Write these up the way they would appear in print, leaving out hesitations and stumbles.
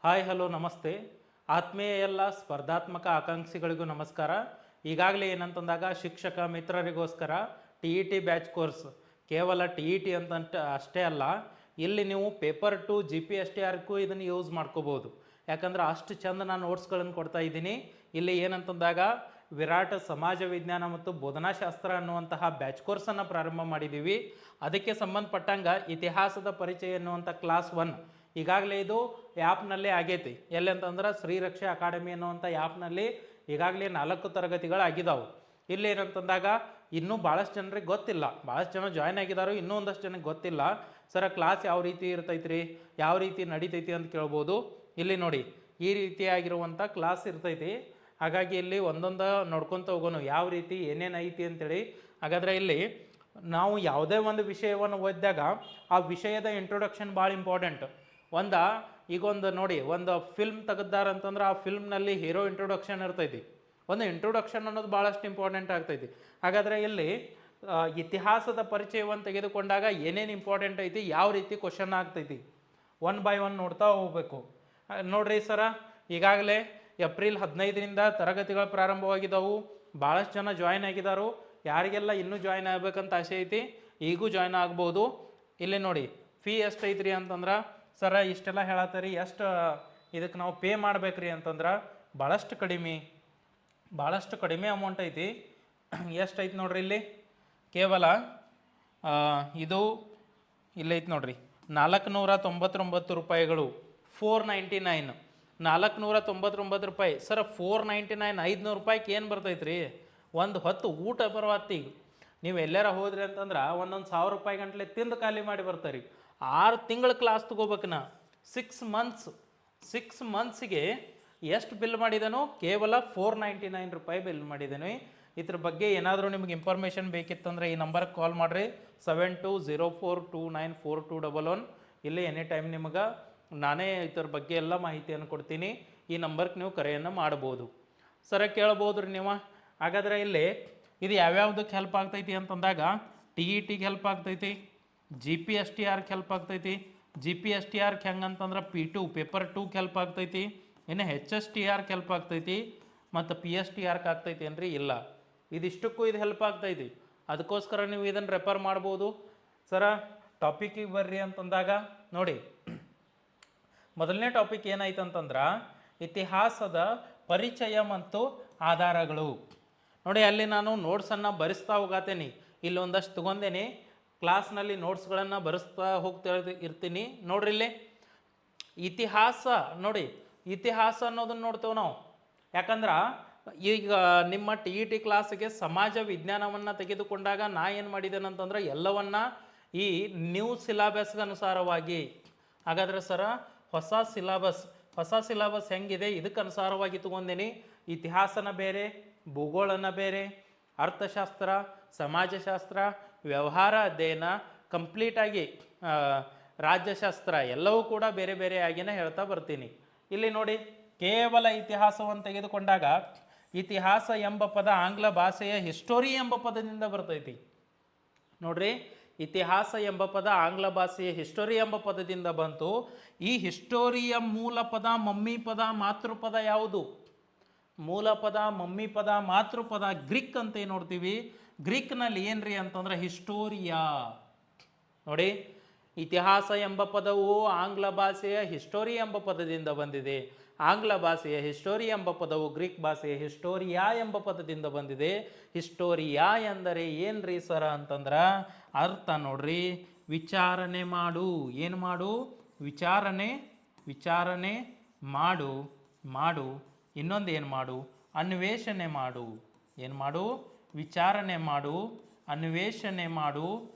Hi hello ನಮಸ್ತೆ. ಆತ್ಮೀಯ ಎಲ್ಲ ಸ್ಪರ್ಧಾತ್ಮಕ ಆಕಾಂಕ್ಷಿಗಳಿಗೂ ನಮಸ್ಕಾರ. ಈಗಾಗಲೇ ಏನಂತಂದಾಗ ಶಿಕ್ಷಕ ಮಿತ್ರರಿಗೋಸ್ಕರ T E T batch course, ಕೇವಲ ಟಿ ಇ ಟಿ ಅಂತ ಅಷ್ಟೇ ಅಲ್ಲ, ಇಲ್ಲಿ ನೀವು paper two G P S T ಆರ್ಗೂ ಇದನ್ನು ಯೂಸ್ ಮಾಡ್ಕೋಬೋದು. ಯಾಕಂದ್ರೆ ಅಷ್ಟು ಚಂದ ನಾನು ನೋಟ್ಸ್ಗಳನ್ನು ಕೊಡ್ತಾ ಇದ್ದೀನಿ. ಇಲ್ಲಿ ಏನಂತಂದಾಗ ವಿರಾಟ್ ಸಮಾಜ ವಿಜ್ಞಾನ ಮತ್ತು ಬೋಧನಾಶಾಸ್ತ್ರ ಅನ್ನುವಂತಹ ಬ್ಯಾಚ್ ಕೋರ್ಸನ್ನು ಪ್ರಾರಂಭ ಮಾಡಿದ್ದೀವಿ. ಅದಕ್ಕೆ ಸಂಬಂಧಪಟ್ಟಂಗೆ ಇತಿಹಾಸದ ಪರಿಚಯ ಎನ್ನುವಂಥ ಕ್ಲಾಸ್ 1 ಈಗಾಗಲೇ ಇದು ಆ್ಯಪ್ನಲ್ಲೇ ಆಗೈತಿ. ಎಲ್ಲಿ ಅಂತಂದ್ರೆ ಶ್ರೀರಕ್ಷೆ ಅಕಾಡೆಮಿ ಅನ್ನುವಂಥ ಆ್ಯಪ್ನಲ್ಲಿ ಈಗಾಗಲೇ 4 ತರಗತಿಗಳು ಆಗಿದ್ದಾವೆ. ಇಲ್ಲಿ ಏನಂತಂದಾಗ ಇನ್ನೂ ಭಾಳಷ್ಟು ಜನರಿಗೆ ಗೊತ್ತಿಲ್ಲ, ಭಾಳಷ್ಟು ಜನ ಜಾಯ್ನ್ ಆಗಿದ್ದಾರೆ, ಇನ್ನೂ ಒಂದಷ್ಟು ಜನಕ್ಕೆ ಗೊತ್ತಿಲ್ಲ. ಸರ ಕ್ಲಾಸ್ ಯಾವ ರೀತಿ ಇರ್ತೈತ್ರಿ, ಯಾವ ರೀತಿ ನಡೀತೈತಿ ಅಂತ ಕೇಳ್ಬೋದು. ಇಲ್ಲಿ ನೋಡಿ, ಈ ರೀತಿಯಾಗಿರುವಂಥ ಕ್ಲಾಸ್ ಇರ್ತೈತಿ. ಹಾಗಾಗಿ ಇಲ್ಲಿ ಒಂದೊಂದು ನೋಡ್ಕೊತ ಹೋಗೋಣ ಯಾವ ರೀತಿ ಏನೇನು ಐತಿ ಅಂತೇಳಿ. ಹಾಗಾದರೆ ಇಲ್ಲಿ ನಾವು ಯಾವುದೇ ಒಂದು ವಿಷಯವನ್ನು ಓದಿದಾಗ ಆ ವಿಷಯದ ಇಂಟ್ರೊಡಕ್ಷನ್ ಭಾಳ ಇಂಪಾರ್ಟೆಂಟ್. ಈಗೊಂದು ನೋಡಿ, ಒಂದು ಫಿಲ್ಮ್ ತೆಗೆದಾರಂತಂದ್ರೆ ಆ ಫಿಲ್ಮ್ನಲ್ಲಿ ಹೀರೋ ಇಂಟ್ರೊಡಕ್ಷನ್ ಇರ್ತೈತಿ. ಒಂದು ಇಂಟ್ರೊಡಕ್ಷನ್ ಅನ್ನೋದು ಭಾಳಷ್ಟು ಇಂಪಾರ್ಟೆಂಟ್ ಆಗ್ತೈತಿ. ಹಾಗಾದರೆ ಇಲ್ಲಿ ಇತಿಹಾಸದ ಪರಿಚಯವನ್ನು ತೆಗೆದುಕೊಂಡಾಗ ಏನೇನು ಇಂಪಾರ್ಟೆಂಟ್ ಐತಿ, ಯಾವ ರೀತಿ ಕ್ವಶನ್ ಆಗ್ತೈತಿ, 1 by 1 ನೋಡ್ತಾ ಹೋಗ್ಬೇಕು. ನೋಡ್ರಿ ಸರ, ಈಗಾಗಲೇ ಏಪ್ರಿಲ್ 15ರಿಂದ ತರಗತಿಗಳು ಪ್ರಾರಂಭವಾಗಿದ್ದವು. ಭಾಳಷ್ಟು ಜನ ಜಾಯ್ನ್ ಆಗಿದ್ದಾರು. ಯಾರಿಗೆಲ್ಲ ಇನ್ನೂ ಜಾಯ್ನ್ ಆಗ್ಬೇಕಂತ ಆಸೆ ಐತಿ, ಈಗೂ ಜಾಯ್ನ್ ಆಗ್ಬೋದು. ಇಲ್ಲಿ ನೋಡಿ, ಫೀ ಎಷ್ಟು ಐತ್ರಿ ಅಂತಂದ್ರೆ, ಸರ ಇಷ್ಟೆಲ್ಲ ಹೇಳತ್ತೀರಿ, ಎಷ್ಟು ಇದಕ್ಕೆ ನಾವು ಪೇ ಮಾಡ್ಬೇಕ್ರಿ ಅಂತಂದ್ರೆ ಭಾಳಷ್ಟು ಕಡಿಮೆ ಅಮೌಂಟ್ ಐತಿ. ಎಷ್ಟು ಐತಿ ನೋಡ್ರಿ, ಇಲ್ಲಿ ಕೇವಲ ಇದು ಇಲ್ಲೈತಿ ನೋಡ್ರಿ, 499 ರೂಪಾಯಿಗಳು, 499, 499 ರೂಪಾಯಿ. ಸರ 499, 500 ರೂಪಾಯಿಗೆ ಏನು ಬರ್ತೈತ್ರಿ? ಒಂದು ಹೊತ್ತು ಊಟ ಬರುವತ್ತೀಗ ನೀವು ಎಲ್ಲಾರ ಹೋದ್ರಿ ಅಂತಂದ್ರೆ ಒಂದೊಂದು 1000 ರೂಪಾಯಿ ಗಂಟ್ಲೆ ತಿಂದು ಖಾಲಿ ಮಾಡಿ ಬರ್ತಾರೆ. 6 ತಿಂಗಳ ಕ್ಲಾಸ್ ತೊಗೋಬೇಕು ನಾ. 6 ಮಂತ್ಸ್ಗೆ ಎಷ್ಟು ಬಿಲ್ ಮಾಡಿದನು? ಕೇವಲ 499 ರೂಪಾಯಿ ಬಿಲ್ ಮಾಡಿದ್ದೇನೆ. ಇದ್ರ ಬಗ್ಗೆ ಏನಾದರೂ ನಿಮ್ಗೆ ಇನ್ಫಾರ್ಮೇಷನ್ ಬೇಕಿತ್ತಂದ್ರೆ ಈ ನಂಬರ್ಗೆ ಕಾಲ್ ಮಾಡಿರಿ, 7204294211. ಇಲ್ಲಿ ಎನಿ ಟೈಮ್ ನಿಮ್ಗೆ ನಾನೇ ಇದ್ರ ಬಗ್ಗೆ ಎಲ್ಲ ಮಾಹಿತಿಯನ್ನು ಕೊಡ್ತೀನಿ. ಈ ನಂಬರ್ಗೆ ನೀವು ಕರೆಯನ್ನು ಮಾಡ್ಬೋದು. ಸರ ಕೇಳ್ಬೋದು ರೀ ನೀವು. ಹಾಗಾದರೆ ಇಲ್ಲಿ ಇದು ಯಾವ್ಯಾವುದಕ್ಕೆ ಹೆಲ್ಪ್ ಆಗ್ತೈತಿ ಅಂತಂದಾಗ, ಟಿ ಇ ಟಿಗೆ ಹೆಲ್ಪ್ ಆಗ್ತೈತಿ, ಜಿ ಪಿ ಎಸ್ ಟಿ ಆರ್ಗೆ ಹೆಲ್ಪ್ ಆಗ್ತೈತಿ. ಜಿ ಪಿ ಎಸ್ ಟಿ ಆರ್ಗೆ ಹೆಂಗಂತಂದ್ರೆ P2 ಪೇಪರ್ 2ಗೆ ಹೆಲ್ಪ್ ಆಗ್ತೈತಿ. ಇನ್ನು ಎಚ್ ಎಸ್ ಟಿ ಆರ್ಗೆ ಹೆಲ್ಪ್ ಆಗ್ತೈತಿ, ಮತ್ತು ಪಿ ಎಸ್ ಟಿ ಆರ್ಗೆ ಆಗ್ತೈತಿ ಏನ್ರಿ? ಇಲ್ಲ, ಇದಿಷ್ಟಕ್ಕೂ ಇದು ಹೆಲ್ಪ್ ಆಗ್ತೈತಿ. ಅದಕ್ಕೋಸ್ಕರ ನೀವು ಇದನ್ನು ರೆಫರ್ ಮಾಡ್ಬೋದು. ಸರ ಟಾಪಿಕ್ಕಿಗೆ ಬರ್ರಿ ಅಂತಂದಾಗ ನೋಡಿ, ಮೊದಲನೇ ಟಾಪಿಕ್ ಏನಾಯ್ತು ಅಂತಂದ್ರೆ ಇತಿಹಾಸದ ಪರಿಚಯ ಮತ್ತು ಆಧಾರಗಳು. ನೋಡಿ, ಅಲ್ಲಿ ನಾನು ನೋಟ್ಸನ್ನು ಬರೆಸ್ತಾ ಹೋಗತ್ತೇನೆ. ಇಲ್ಲಿ ಒಂದಷ್ಟು ತೊಗೊಂಡೇನೆ, ಕ್ಲಾಸ್ನಲ್ಲಿ ನೋಟ್ಸ್ಗಳನ್ನು ಬರೆಸ್ತಾ ಹೋಗ್ತಾ ಇರ್ತೀನಿ. ನೋಡ್ರಿ ಇಲ್ಲಿ ಇತಿಹಾಸ, ನೋಡಿ ಇತಿಹಾಸ ಅನ್ನೋದನ್ನು ನೋಡ್ತೇವೆ ನಾವು. ಯಾಕಂದ್ರೆ ಈಗ ನಿಮ್ಮ ಟಿ ಇ ಟಿ ಕ್ಲಾಸಿಗೆ ಸಮಾಜ ವಿಜ್ಞಾನವನ್ನು ತೆಗೆದುಕೊಂಡಾಗ ನಾ ಏನು ಮಾಡಿದ್ದೇನೆ ಅಂತಂದ್ರೆ ಎಲ್ಲವನ್ನ ಈ ನ್ಯೂ ಸಿಲಾಬಸ್ಗೆ ಅನುಸಾರವಾಗಿ. ಹಾಗಾದರೆ ಸರ ಹೊಸ ಸಿಲಾಬಸ್ ಹೆಂಗಿದೆ ಇದಕ್ಕೆ ಅನುಸಾರವಾಗಿ ತೊಗೊಂಡೇನಿ. ಇತಿಹಾಸನ ಬೇರೆ, ಭೂಗೋಳನ ಬೇರೆ, ಅರ್ಥಶಾಸ್ತ್ರ, ಸಮಾಜಶಾಸ್ತ್ರ, ವ್ಯವಹಾರ ಅಧ್ಯಯನ, ಕಂಪ್ಲೀಟಾಗಿ ರಾಜ್ಯಶಾಸ್ತ್ರ ಎಲ್ಲವೂ ಕೂಡ ಬೇರೆ ಬೇರೆ ಆಗಿನೇ ಹೇಳ್ತಾ ಬರ್ತೀನಿ. ಇಲ್ಲಿ ನೋಡಿ, ಕೇವಲ ಇತಿಹಾಸವನ್ನು ತೆಗೆದುಕೊಂಡಾಗ ಇತಿಹಾಸ ಎಂಬ ಪದ ಆಂಗ್ಲ ಭಾಷೆಯ ಹಿಸ್ಟೋರಿ ಎಂಬ ಪದದಿಂದ ಬರ್ತೈತಿ. ನೋಡ್ರಿ, ಇತಿಹಾಸ ಎಂಬ ಪದ ಆಂಗ್ಲ ಭಾಷೆಯ ಹಿಸ್ಟೋರಿ ಎಂಬ ಪದದಿಂದ ಬಂತು. ಈ ಹಿಸ್ಟೋರಿಯ ಮೂಲ ಪದ, ಮಮ್ಮಿ ಪದ, ಮಾತೃಪದ ಯಾವುದು? ಮೂಲ ಪದ, ಮಮ್ಮಿ ಪದ, ಮಾತೃಪದ ಗ್ರೀಕ್ ಅಂತ ಏನು ನೋಡ್ತೀವಿ. ಗ್ರೀಕ್ನಲ್ಲಿ ಏನ್ರಿ ಅಂತಂದ್ರೆ ಹಿಸ್ಟೋರಿಯಾ. ನೋಡಿ, ಇತಿಹಾಸ ಎಂಬ ಪದವು ಆಂಗ್ಲ ಭಾಷೆಯ ಹಿಸ್ಟೋರಿ ಎಂಬ ಪದದಿಂದ ಬಂದಿದೆ. ಆಂಗ್ಲ ಭಾಷೆಯ ಹಿಸ್ಟೋರಿ ಎಂಬ ಪದವು ಗ್ರೀಕ್ ಭಾಷೆಯ ಹಿಸ್ಟೋರಿಯಾ ಎಂಬ ಪದದಿಂದ ಬಂದಿದೆ. ಹಿಸ್ಟೋರಿಯಾ ಎಂದರೆ ಏನ್ರಿ ಸರ ಅಂತಂದ್ರೆ ಅರ್ಥ ನೋಡ್ರಿ, ವಿಚಾರಣೆ ಮಾಡು. ಏನು ಮಾಡು? ವಿಚಾರಣೆ ಮಾಡು. ಇನ್ನೊಂದು ಏನು ಮಾಡು? ಅನ್ವೇಷಣೆ ಮಾಡು. ಏನು ಮಾಡು? ವಿಚಾರಣೆ ಮಾಡು, ಅನ್ವೇಷಣೆ ಮಾಡು.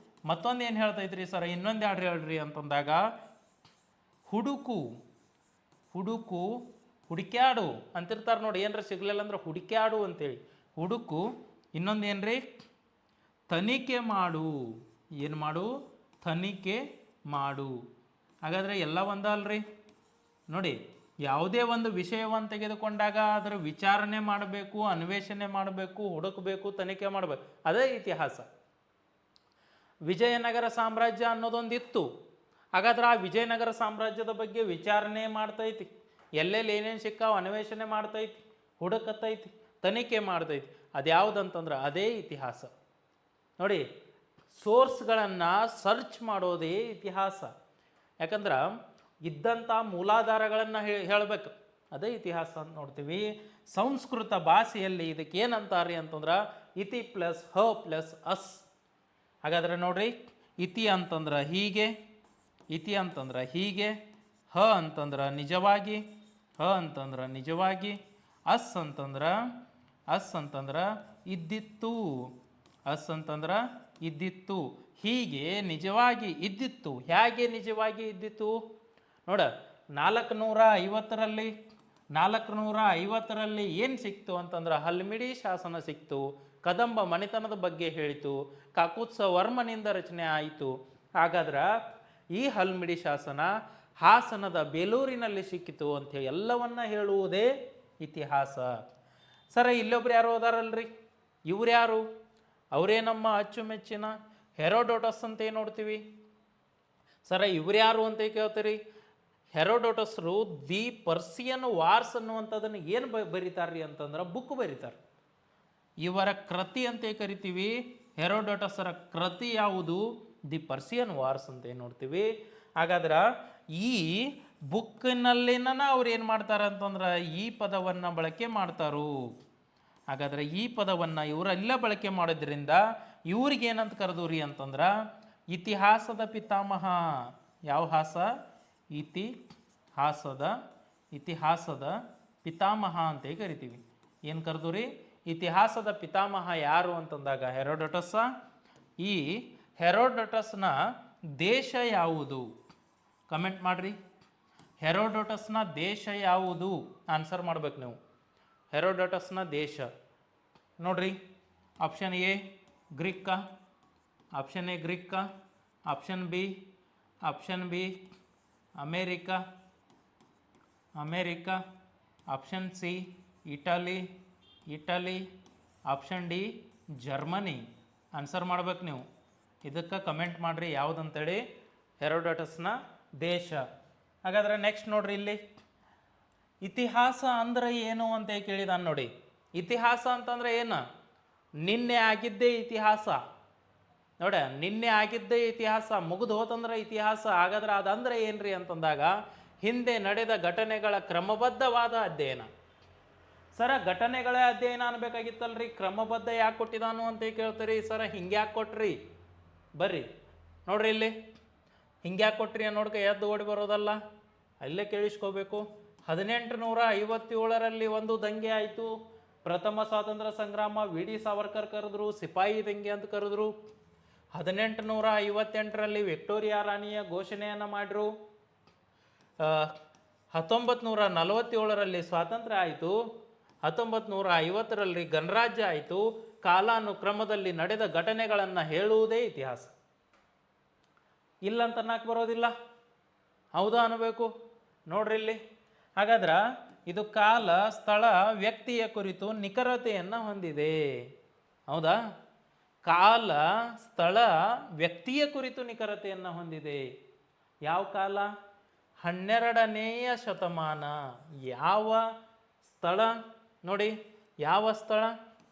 ಮತ್ತೊಂದು ಏನು ಹೇಳ್ತೈತ್ರಿ ಸರ? ಇನ್ನೊಂದು ಹೇಳ್ರಿ ಅಂತಂದಾಗ ಹುಡುಕ್ಯಾಡು ಅಂತಿರ್ತಾರೆ ನೋಡಿ. ಏನರ ಸಿಗ್ಲಿಲ್ಲ ಅಂದ್ರೆ ಹುಡುಕ್ಯಾಡು ಅಂತೇಳಿ. ಹುಡುಕು. ಇನ್ನೊಂದು ಏನ್ರಿ? ತನಿಖೆ ಮಾಡು. ಏನು ಮಾಡು? ತನಿಖೆ ಮಾಡು. ಹಾಗಾದರೆ ಎಲ್ಲ ಒಂದಲ್ರಿ. ನೋಡಿ, ಯಾವುದೇ ಒಂದು ವಿಷಯವನ್ನು ತೆಗೆದುಕೊಂಡಾಗ ಅದರ ವಿಚಾರಣೆ ಮಾಡಬೇಕು, ಅನ್ವೇಷಣೆ ಮಾಡಬೇಕು, ಹುಡುಕಬೇಕು, ತನಿಖೆ ಮಾಡಬೇಕು. ಅದೇ ಇತಿಹಾಸ. ವಿಜಯನಗರ ಸಾಮ್ರಾಜ್ಯ ಅನ್ನೋದೊಂದಿತ್ತು. ಹಾಗಾದ್ರೆ ಆ ವಿಜಯನಗರ ಸಾಮ್ರಾಜ್ಯದ ಬಗ್ಗೆ ವಿಚಾರಣೆ ಮಾಡ್ತೈತಿ. ಎಲ್ಲೆಲ್ಲಿ ಏನೇನು ಸಿಕ್ಕಾವ ಅನ್ವೇಷಣೆ ಮಾಡ್ತೈತಿ, ಹುಡುಕತ್ತೈತಿ, ತನಿಖೆ ಮಾಡ್ತೈತಿ. ಅದ್ಯಾವುದಂತಂದ್ರೆ ಅದೇ ಇತಿಹಾಸ. ನೋಡಿ, ಸೋರ್ಸ್ಗಳನ್ನು ಸರ್ಚ್ ಮಾಡೋದೇ ಇತಿಹಾಸ. ಯಾಕಂದ್ರೆ ಇದ್ದಂಥ ಮೂಲಾಧಾರಗಳನ್ನು ಹೇಳಬೇಕು, ಅದೇ ಇತಿಹಾಸ ಅಂತ ನೋಡ್ತೀವಿ. ಸಂಸ್ಕೃತ ಭಾಷೆಯಲ್ಲಿ ಇದಕ್ಕೆ ಏನಂತಾರೆ ಅಂತಂದ್ರೆ ಇತಿ ಪ್ಲಸ್ ಹ ಪ್ಲಸ್ ಅಸ್. ಹಾಗಾದ್ರೆ ನೋಡ್ರಿ, ಇತಿ ಅಂತಂದ್ರೆ ಹೀಗೆ, ಇತಿ ಅಂತಂದ್ರೆ ಹೀಗೆ, ಹ ಅಂತಂದ್ರೆ ನಿಜವಾಗಿ, ಹ ಅಂತಂದ್ರೆ ನಿಜವಾಗಿ, ಅಸ್ ಅಂತಂದ್ರೆ ಇದ್ದಿತ್ತು, ಅಸ್ ಅಂತಂದ್ರೆ ಇದ್ದಿತ್ತು. ಹೀಗೆ ನಿಜವಾಗಿ ಇದ್ದಿತ್ತು. ಹೇಗೆ ನಿಜವಾಗಿ ಇದ್ದಿತ್ತು ನೋಡ, 450ರಲ್ಲಿ ಏನು ಸಿಕ್ತು ಅಂತಂದ್ರೆ ಹಲ್ಮಿಡಿ ಶಾಸನ ಸಿಕ್ತು. ಕದಂಬ ಮನೆತನದ ಬಗ್ಗೆ ಹೇಳಿತು. ಕಾಕುತ್ಸ ವರ್ಮನಿಂದ ರಚನೆ ಆಯಿತು. ಹಾಗಾದ್ರೆ ಈ ಹಲ್ಮಿಡಿ ಶಾಸನ ಹಾಸನದ ಬೇಲೂರಿನಲ್ಲಿ ಸಿಕ್ಕಿತು ಅಂಥೇಳಿ ಎಲ್ಲವನ್ನ ಹೇಳುವುದೇ ಇತಿಹಾಸ. ಸರ, ಇಲ್ಲೊಬ್ರು ಯಾರು ಅದಾರಲ್ರಿ, ಇವ್ರು ಯಾರು? ಅವರೇ ನಮ್ಮ ಅಚ್ಚುಮೆಚ್ಚಿನ ಹೆರೋಡೋಟಸ್ ಅಂತ ಏನು ನೋಡ್ತೀವಿ. ಸರ, ಇವ್ರು ಯಾರು ಅಂತ ಕೇಳ್ತೀರಿ. ಹೆರೋಡೋಟಸ್ರು ದಿ ಪರ್ಸಿಯನ್ ವಾರ್ಸ್ ಅನ್ನುವಂಥದ್ದನ್ನು ಏನು ಬರೀತಾರ್ರಿ ಅಂತಂದ್ರೆ ಬುಕ್ ಬರೀತಾರೆ. ಇವರ ಕೃತಿ ಅಂತ ಕರಿತೀವಿ. ಹೆರೋಡೋಟಸರ ಕೃತಿ ಯಾವುದು? ದಿ ಪರ್ಸಿಯನ್ ವಾರ್ಸ್ ಅಂತ ಏನು ನೋಡ್ತೀವಿ. ಹಾಗಾದ್ರೆ ಈ ಬುಕ್ನಲ್ಲಿನ ಅವ್ರು ಏನು ಮಾಡ್ತಾರೆ ಅಂತಂದ್ರೆ ಈ ಪದವನ್ನು ಬಳಕೆ ಮಾಡ್ತಾರು. ಹಾಗಾದ್ರೆ ಈ ಪದವನ್ನು ಇವರೆಲ್ಲ ಬಳಕೆ ಮಾಡೋದ್ರಿಂದ ಇವ್ರಿಗೆ ಏನಂತ ಕರೆದೂರಿ ಅಂತಂದ್ರೆ ಇತಿಹಾಸದ ಪಿತಾಮಹ. ಯಾವ ಹಾಸ? ಇತಿಹಾಸದ ಪಿತಾಮಹ ಅಂತ ಕರಿತೀವಿ. ಏನು ಕರೆದೂರಿ? ಇತಿಹಾಸದ ಪಿತಾಮಹ ಯಾರು ಅಂತಂದಾಗ ಹೆರೋಡೋಟಸ್. ಈ ಹೆರೋಡೋಟಸ್ನ ದೇಶ ಯಾವುದು? ಕಮೆಂಟ್ ಮಾಡ್ರಿ. ಹೆರೋಡೋಟಸ್ನ ದೇಶ ಯಾವುದು? ಆನ್ಸರ್ ಮಾಡ್ಬೇಕು ನೀವು. ಹೆರೋಡೋಟಸ್ನ ದೇಶ ನೋಡ್ರಿ. Option A Greek, option A Greek, option B America, option C Italy, option D Germany. Answer ಮಾಡ್ಬೇಕು ನೀವು. ಇದಕ್ಕೆ ಕಮೆಂಟ್ ಮಾಡಿರಿ ಯಾವುದಂತೇಳಿ ಹೆರೋಡೋಟಸ್ನ ದೇಶ. ಹಾಗಾದ್ರೆ ನೆಕ್ಸ್ಟ್ ನೋಡ್ರಿ, ಇಲ್ಲಿ ಇತಿಹಾಸ ಅಂದ್ರೆ ಏನು ಅಂತ ಕೇಳಿದಾನೆ ನೋಡಿ. ಇತಿಹಾಸ ಅಂತಂದ್ರೆ ಏನು? ನಿನ್ನೆ ಆಗಿದ್ದೇ ಇತಿಹಾಸ. ನೋಡ, ನಿನ್ನೆ ಆಗಿದ್ದೇ ಇತಿಹಾಸ, ಮುಗಿದು ಹೋತಂದ್ರೆ ಇತಿಹಾಸ. ಹಾಗಾದ್ರೆ ಅದಂದ್ರೆ ಏನ್ರಿ ಅಂತಂದಾಗ ಹಿಂದೆ ನಡೆದ ಘಟನೆಗಳ ಕ್ರಮಬದ್ಧವಾದ ಅಧ್ಯಯನ. ಸರ, ಘಟನೆಗಳ ಅಧ್ಯಯನ ಅನ್ಬೇಕಾಗಿತ್ತಲ್ರಿ, ಕ್ರಮಬದ್ಧ ಯಾಕೆ ಕೊಟ್ಟಿದಾನು ಅಂತ ಕೇಳ್ತೀರಿ. ಸರ, ಹಿಂಗ್ಯಾಕೆ ಕೊಟ್ರಿ? ಬರ್ರಿ ನೋಡ್ರಿ, ಇಲ್ಲಿ ಹಿಂಗ್ಯಾಕೆ ಕೊಟ್ರಿ ನೋಡ್ಕ ಎದ್ದು ಓಡಿ ಬರೋದಲ್ಲ, ಅಲ್ಲೇ ಕೇಳಿಸ್ಕೋಬೇಕು. 1857ರಲ್ಲಿ ಒಂದು ದಂಗೆ ಆಯಿತು. ಪ್ರಥಮ ಸ್ವಾತಂತ್ರ್ಯ ಸಂಗ್ರಾಮ. ವಿ ಡಿ ಸಾವರ್ಕರ್ ಕರೆದ್ರು, ಸಿಪಾಯಿ ದಂಗೆ ಅಂತ ಕರೆದ್ರು. 1858ರಲ್ಲಿ ವಿಕ್ಟೋರಿಯಾ ರಾಣಿಯ ಘೋಷಣೆಯನ್ನು ಮಾಡಿದ್ರು. 1947ರಲ್ಲಿ ಸ್ವಾತಂತ್ರ್ಯ ಆಯಿತು. 1950ರಲ್ಲಿ ಗಣರಾಜ್ಯ ಆಯಿತು. ಕಾಲಾನುಕ್ರಮದಲ್ಲಿ ನಡೆದ ಘಟನೆಗಳನ್ನು ಹೇಳುವುದೇ ಇತಿಹಾಸ. ಇಲ್ಲಂತ ಅನ್ನಕ್ಕೆ ಬರೋದಿಲ್ಲ, ಹೌದಾ ಅನ್ನಬೇಕು. ನೋಡ್ರಿ ಇಲ್ಲಿ. ಹಾಗಾದ್ರೆ ಇದು ಕಾಲ, ಸ್ಥಳ, ವ್ಯಕ್ತಿಯ ಕುರಿತು ನಿಖರತೆಯನ್ನು ಹೊಂದಿದೆ. ಹೌದಾ? ಕಾಲ, ಸ್ಥಳ, ವ್ಯಕ್ತಿಯ ಕುರಿತು ನಿಖರತೆಯನ್ನು ಹೊಂದಿದೆ. ಯಾವ ಕಾಲ? 12ನೇಯ ಶತಮಾನ. ಯಾವ ಸ್ಥಳ ನೋಡಿ? ಯಾವ ಸ್ಥಳ?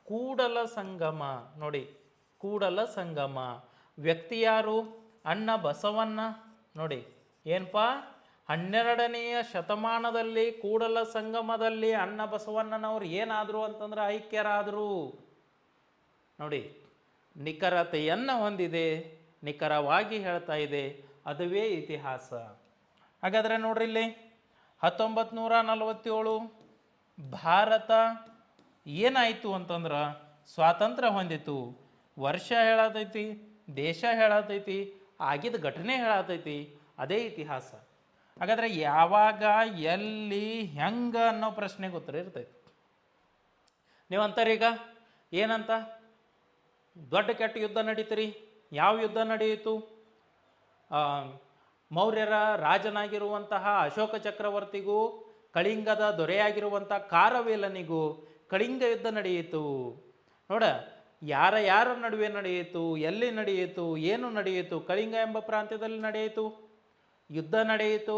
ಕೂಡಲ ಸಂಗಮ. ನೋಡಿ, ಕೂಡಲ ಸಂಗಮ. ವ್ಯಕ್ತಿ ಯಾರು? ಅಣ್ಣ ಬಸವಣ್ಣ. ನೋಡಿ, ಏನಪ್ಪ? 12ನೇಯ ಶತಮಾನದಲ್ಲಿ ಕೂಡಲ ಸಂಗಮದಲ್ಲಿ ಅಣ್ಣ ಬಸವಣ್ಣನವರು ಏನಾದರು ಅಂತಂದ್ರೆ ಐಕ್ಯರಾದರು. ನೋಡಿ, ನಿಖರತೆಯನ್ನು ಹೊಂದಿದೆ, ನಿಖರವಾಗಿ ಹೇಳ್ತಾ ಇದೆ, ಅದುವೇ ಇತಿಹಾಸ. ಹಾಗಾದರೆ ನೋಡ್ರಿ, ಇಲ್ಲಿ 1947 ಭಾರತ ಏನಾಯಿತು ಅಂತಂದ್ರೆ ಸ್ವಾತಂತ್ರ್ಯ ಹೊಂದಿತು. ವರ್ಷ ಹೇಳತೈತಿ, ದೇಶ ಹೇಳತೈತಿ, ಆಗಿದ್ದ ಘಟನೆ ಹೇಳತೈತಿ, ಅದೇ ಇತಿಹಾಸ. ಹಾಗಾದ್ರೆ ಯಾವಾಗ, ಎಲ್ಲಿ, ಹೆಂಗ ಅನ್ನೋ ಪ್ರಶ್ನೆಗೆ ಉತ್ತರ ಇರ್ತೈತಿ. ನೀವು ಅಂತಾರೀಗ ಏನಂತ? ದೊಡ್ಡ ಕೆಟ್ಟ ಯುದ್ಧ ನಡೀತೀರಿ. ಯಾವ ಯುದ್ಧ ನಡೆಯಿತು? ಮೌರ್ಯರ ರಾಜನಾಗಿರುವಂತಹ ಅಶೋಕ ಚಕ್ರವರ್ತಿಗೂ ಕಳಿಂಗದ ದೊರೆಯಾಗಿರುವಂಥ ಕಾರವೇಲನಿಗೂ ಕಳಿಂಗ ಯುದ್ಧ ನಡೆಯಿತು. ನೋಡ, ಯಾರ ನಡುವೆ ನಡೆಯಿತು, ಎಲ್ಲಿ ನಡೆಯಿತು, ಏನು ನಡೆಯಿತು? ಕಳಿಂಗ ಎಂಬ ಪ್ರಾಂತ್ಯದಲ್ಲಿ ನಡೆಯಿತು, ಯುದ್ಧ ನಡೆಯಿತು.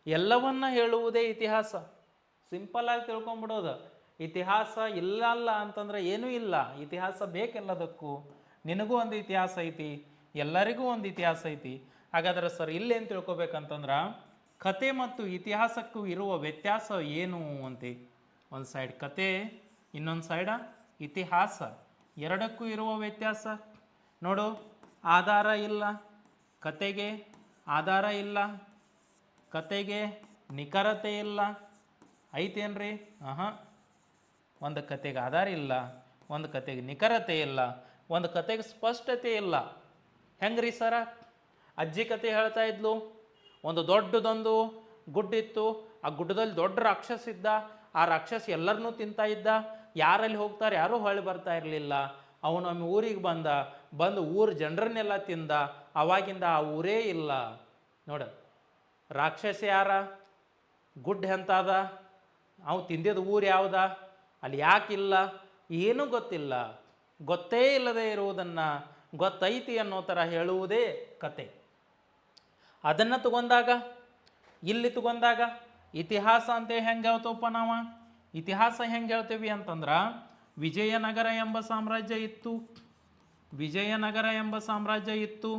ಎಲ್ಲವನ್ನ ಹೇಳುವುದೇ ಇತಿಹಾಸ. ಸಿಂಪಲ್ಲಾಗಿ ತಿಳ್ಕೊಂಬಿಡೋದು. ಇತಿಹಾಸ ಇಲ್ಲ ಅಲ್ಲ ಅಂತಂದ್ರೆ ಏನೂ ಇಲ್ಲ, ಇತಿಹಾಸ ಬೇಕೆಲ್ಲದಕ್ಕೂ. ನಿನಗೂ ಒಂದು ಇತಿಹಾಸ ಐತಿ, ಎಲ್ಲರಿಗೂ ಒಂದು ಇತಿಹಾಸ ಐತಿ. ಹಾಗಾದ್ರೆ ಸರ್ ಇಲ್ಲೇನು ತಿಳ್ಕೊಬೇಕಂತಂದ್ರೆ ಕತೆ ಮತ್ತು ಇತಿಹಾಸಕ್ಕೂ ಇರುವ ವ್ಯತ್ಯಾಸ ಏನು ಅಂತೆ. ಒಂದು ಸೈಡ್ ಕತೆ, ಇನ್ನೊಂದು ಸೈಡ ಇತಿಹಾಸ, ಎರಡಕ್ಕೂ ಇರುವ ವ್ಯತ್ಯಾಸ ನೋಡು. ಆಧಾರ ಇಲ್ಲ, ಕತೆಗೆ ಆಧಾರ ಇಲ್ಲ, ಕತೆಗೆ ನಿಖರತೆ ಇಲ್ಲ, ಐತೇನ್ರಿ? ಒಂದು ಕತೆಗೆ ಆಧಾರ ಇಲ್ಲ, ಒಂದು ಕತೆಗೆ ನಿಖರತೆ ಇಲ್ಲ, ಒಂದು ಕತೆಗೆ ಸ್ಪಷ್ಟತೆ ಇಲ್ಲ. ಹೆಂಗ್ರಿ ಸರ? ಅಜ್ಜಿ ಕತೆ ಹೇಳ್ತಾ ಇದ್ಲು. ಒಂದು ದೊಡ್ಡದೊಂದು ಗುಡ್ಡಿತ್ತು, ಆ ಗುಡ್ಡದಲ್ಲಿ ದೊಡ್ಡ ರಾಕ್ಷಸ ಇದ್ದ. ಆ ರಾಕ್ಷಸ ಎಲ್ಲರನ್ನೂ ತಿಂತಾ ಇದ್ದ. ಯಾರಲ್ಲಿ ಹೋಗ್ತಾರೆ ಯಾರೂ ಹೊಳ್ಳಿ ಬರ್ತಾ ಇರಲಿಲ್ಲ. ಅವನು ಒಮ್ಮೆ ಊರಿಗೆ ಬಂದು ಊರ ಜನರನ್ನೆಲ್ಲ ತಿಂದ. ಅವಾಗಿಂದ ಆ ಊರೇ ಇಲ್ಲ. ನೋಡ, ರಾಕ್ಷಸ ಯಾರ, ಗುಡ್ಡ ಎಂತಾದ, ಅವು ತಿಂದಿದ ಊರು ಯಾವ್ದ, ಅಲ್ಲಿ ಯಾಕಿಲ್ಲ, ಏನೂ ಗೊತ್ತಿಲ್ಲ. ಗೊತ್ತೇ ಇಲ್ಲದೆ ಇರುವುದನ್ನು ಗೊತ್ತೈತಿ ಅನ್ನೋ ಥರ ಹೇಳುವುದೇ ಕತೆ. ಅದನ್ನು ತಗೊಂಡಾಗ ಇಲ್ಲಿ ತಗೊಂಡಾಗ ಇತಿಹಾಸ ಅಂತ ಹೆಂಗೆ ಹೇಳ್ತವಪ್ಪ ನಾವು? ಇತಿಹಾಸ ಹೆಂಗೆ ಹೇಳ್ತೀವಿ ಅಂತಂದ್ರೆ ವಿಜಯನಗರ ಎಂಬ ಸಾಮ್ರಾಜ್ಯ ಇತ್ತು. ವಿಜಯನಗರ ಎಂಬ ಸಾಮ್ರಾಜ್ಯ ಇತ್ತು.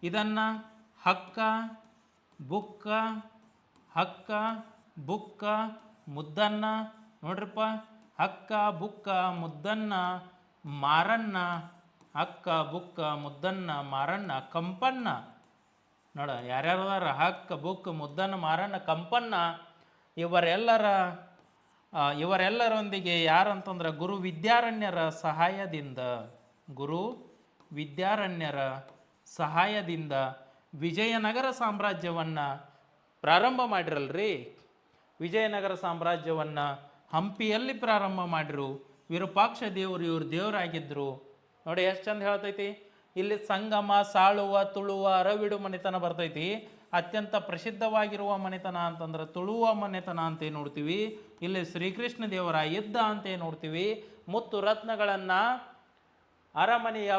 ಇದನ್ನು ಹಕ್ಕ ಬುಕ್ಕ ಮುದ್ದನ್ನ, ನೋಡ್ರಪ್ಪ, ಹಕ್ಕ ಬುಕ್ಕ ಮುದ್ದನ್ನ ಮಾರಣ್ಣ, ಹಕ್ಕ ಬುಕ್ಕ ಮುದ್ದನ್ನ ಮಾರಣ್ಣ ಕಂಪನ್ನ. ನೋಡ ಯಾರ್ಯಾರು ಅದಾರ? ಹಕ್ಕ ಬುಕ್ಕ ಮುದ್ದನ್ನ ಮಾರಣ್ಣ ಕಂಪನ್ನ. ಇವರೆಲ್ಲರೊಂದಿಗೆ ಯಾರಂತಂದ್ರೆ ಗುರು ವಿದ್ಯಾರಣ್ಯರ ಸಹಾಯದಿಂದ ವಿಜಯನಗರ ಸಾಮ್ರಾಜ್ಯವನ್ನು ಪ್ರಾರಂಭ ಮಾಡಿರಲ್ರಿ. ವಿಜಯನಗರ ಸಾಮ್ರಾಜ್ಯವನ್ನು ಹಂಪಿಯಲ್ಲಿ ಪ್ರಾರಂಭ ಮಾಡಿರು. ವಿರೂಪಾಕ್ಷ ದೇವರು ಇವ್ರ ದೇವರಾಗಿದ್ದರು. ನೋಡಿ ಎಷ್ಟು ಚಂದ ಹೇಳ್ತೈತಿ. ಇಲ್ಲಿ ಸಂಗಮ, ಸಾಳುವ, ತುಳುವ, ಅರವಿಡು ಮನೆತನ ಬರ್ತೈತಿ. ಅತ್ಯಂತ ಪ್ರಸಿದ್ಧವಾಗಿರುವ ಮನೆತನ ಅಂತಂದ್ರೆ ತುಳುವ ಮನೆತನ ಅಂತ ನೋಡ್ತೀವಿ. ಇಲ್ಲಿ ಶ್ರೀಕೃಷ್ಣ ದೇವರ ಯುದ್ಧ ಅಂತ ನೋಡ್ತೀವಿ. ಮುತ್ತು ರತ್ನಗಳನ್ನು ಅರಮನೆಯ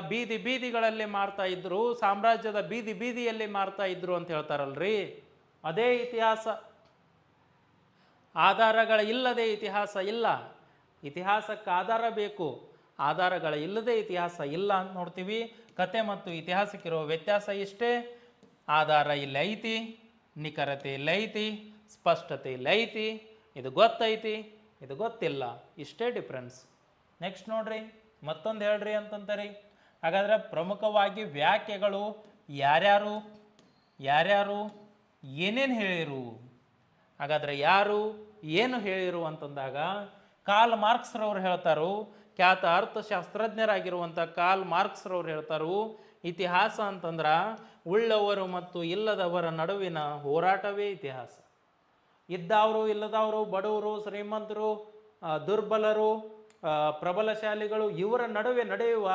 ಬೀದಿಗಳಲ್ಲಿ ಮಾರ್ತಾ ಇದ್ರು, ಸಾಮ್ರಾಜ್ಯದ ಬೀದಿಯಲ್ಲಿ ಮಾರ್ತಾ ಇದ್ರು ಅಂತ ಹೇಳ್ತಾರಲ್ರಿ. ಅದೇ ಇತಿಹಾಸ. ಆಧಾರಗಳ ಇಲ್ಲದೆ ಇತಿಹಾಸ ಇಲ್ಲ. ಇತಿಹಾಸಕ್ಕೆ ಆಧಾರ ಬೇಕು, ಆಧಾರಗಳ ಇಲ್ಲದೆ ಇತಿಹಾಸ ಇಲ್ಲ ಅಂತ ನೋಡ್ತೀವಿ. ಕತೆ ಮತ್ತು ಇತಿಹಾಸಕ್ಕಿರೋ ವ್ಯತ್ಯಾಸ ಇಷ್ಟೇ. ಆಧಾರ ಇಲ್ಲಿ ಐತಿ, ನಿಖರತೆ ಇಲ್ಲಿ ಐತಿ, ಸ್ಪಷ್ಟತೆ ಇಲ್ಲಿ ಐತಿ. ಇದು ಗೊತ್ತೈತಿ, ಇದು ಗೊತ್ತಿಲ್ಲ, ಇಷ್ಟೇ ಡಿಫ್ರೆನ್ಸ್. ನೆಕ್ಸ್ಟ್ ನೋಡ್ರಿ, ಮತ್ತೊಂದು ಹೇಳ್ರಿ ಅಂತಂತಾರೆ. ಹಾಗಾದ್ರೆ ಪ್ರಮುಖವಾಗಿ ವ್ಯಾಖ್ಯೆಗಳು ಯಾರ್ಯಾರು ಏನೇನು ಹೇಳಿರು? ಹಾಗಾದ್ರೆ ಯಾರು ಏನು ಹೇಳಿರು ಅಂತಂದಾಗ ಕಾರ್ಲ್ ಮಾರ್ಕ್ಸ್ರವ್ರು ಹೇಳ್ತಾರು. ಖ್ಯಾತ ಅರ್ಥಶಾಸ್ತ್ರಜ್ಞರಾಗಿರುವಂಥ ಕಾರ್ಲ್ ಮಾರ್ಕ್ಸ್ರವ್ರು ಹೇಳ್ತಾರು, ಇತಿಹಾಸ ಅಂತಂದ್ರೆ ಉಳ್ಳವರು ಮತ್ತು ಇಲ್ಲದವರ ನಡುವಿನ ಹೋರಾಟವೇ ಇತಿಹಾಸ. ಇದ್ದವರು ಇಲ್ಲದವರು, ಬಡವರು ಶ್ರೀಮಂತರು, ದುರ್ಬಲರು ಪ್ರಬಲಶಾಲಿಗಳು, ಇವರ ನಡುವೆ ನಡೆಯುವ